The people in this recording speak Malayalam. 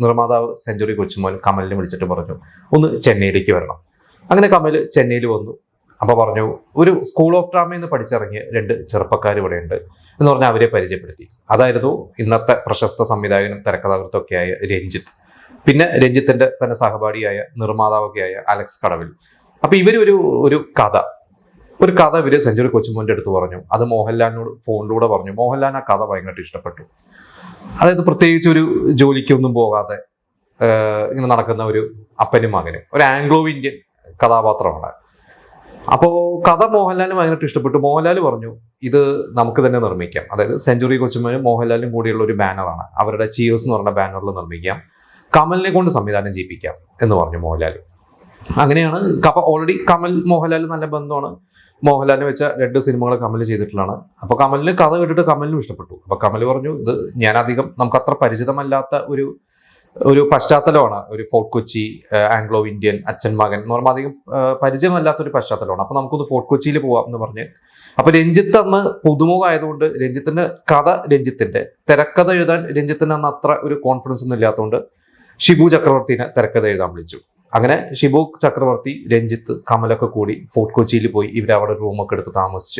നിർമ്മാതാവ് സെഞ്ചുറി കൊച്ചുമോൻ കമലിനെ വിളിച്ചിട്ട് പറഞ്ഞു ഒന്ന് ചെന്നൈയിലേക്ക് വരണം. അങ്ങനെ കമൽ ചെന്നൈയിൽ വന്നു. അപ്പോൾ പറഞ്ഞു ഒരു സ്കൂൾ ഓഫ് ഡ്രാമയിൽ നിന്ന് പഠിച്ചിറങ്ങിയ 2 ചെറുപ്പക്കാർ ഇവിടെ ഉണ്ട് എന്ന് പറഞ്ഞാൽ അവരെ പരിചയപ്പെടുത്തി. അതായിരുന്നു ഇന്നത്തെ പ്രശസ്ത സംവിധായകനും തിരക്കഥാകൃത്തൊക്കെയായ രഞ്ജിത്ത്. പിന്നെ രഞ്ജിത്തിന്റെ തന്നെ സഹപാഠിയായ നിർമ്മാതാവൊക്കെയായ അലക്സ് കടവിൽ. അപ്പൊ ഇവരൊരു ഒരു കഥ ഇവര് സെഞ്ചുറി കൊച്ചുമോന്റെ അടുത്ത് പറഞ്ഞു. അത് മോഹൻലാലിനോട് ഫോണിലൂടെ പറഞ്ഞു. മോഹൻലാൽ ആ കഥ ഭയങ്കരമായിട്ട് ഇഷ്ടപ്പെട്ടു. അതായത് പ്രത്യേകിച്ച് ഒരു ജോലിക്കൊന്നും പോകാതെ ഇങ്ങനെ നടക്കുന്ന ഒരു അപ്പനും മകനും, ഒരു ആംഗ്ലോ ഇന്ത്യൻ കഥാപാത്രമാണ്. അപ്പോൾ കഥ മോഹൻലാലിന് ഭയങ്കരമായിട്ട് ഇഷ്ടപ്പെട്ടു. മോഹൻലാൽ പറഞ്ഞു ഇത് നമുക്ക് തന്നെ നിർമ്മിക്കാം. അതായത് സെഞ്ചുറി കൊച്ചുമോനും മോഹൻലാലിനും കൂടിയുള്ള ഒരു ബാനറാണ്, അവരുടെ ചിയേഴ്സ് എന്ന് പറഞ്ഞ ബാനറിൽ നിർമ്മിക്കാം, കമലിനെ കൊണ്ട് സംവിധാനം ചെയ്യിപ്പിക്കാം എന്ന് പറഞ്ഞു മോഹൻലാൽ. അങ്ങനെയാണ് ഓൾറെഡി കമൽ മോഹൻലാൽ നല്ല ബന്ധമാണ്. മോഹൻലാലിനെ വെച്ച 2 സിനിമകൾ കമൽ ചെയ്തിട്ടുള്ളതാണ്. അപ്പോൾ കമലിന് കഥ കേട്ടിട്ട് കമലിനും ഇഷ്ടപ്പെട്ടു. അപ്പോൾ കമൽ പറഞ്ഞു ഇത് ഞാനധികം നമുക്ക് അത്ര പരിചിതമല്ലാത്ത ഒരു പശ്ചാത്തലമാണ്, ഒരു ഫോർട്ട് കൊച്ചി, ആംഗ്ലോ ഇന്ത്യൻ, അച്ഛൻ മകൻ എന്ന് പറയുമ്പോൾ അധികം പരിചയമല്ലാത്തൊരു പശ്ചാത്തലമാണ്. അപ്പൊ നമുക്കൊന്ന് ഫോർട്ട് കൊച്ചിയിൽ പോവാം എന്ന് പറഞ്ഞ്. അപ്പൊ രഞ്ജിത്ത് അന്ന് പുതുമുഖമായതുകൊണ്ട് രഞ്ജിത്തിന്റെ കഥ, രഞ്ജിത്തിന്റെ തിരക്കഥ എഴുതാൻ രഞ്ജിത്തിന് അന്ന് അത്ര ഒരു കോൺഫിഡൻസ് ഒന്നും ഇല്ലാത്തതുകൊണ്ട് ഷിബു ചക്രവർത്തിനെ തിരക്കഥ എഴുതാൻ വിളിച്ചു. അങ്ങനെ ഷിബു ചക്രവർത്തി, രഞ്ജിത്ത്, കമലൊക്കെ കൂടി ഫോർട്ട് കൊച്ചിയിൽ പോയി. ഇവരവിടെ റൂമൊക്കെ എടുത്ത് താമസിച്ച്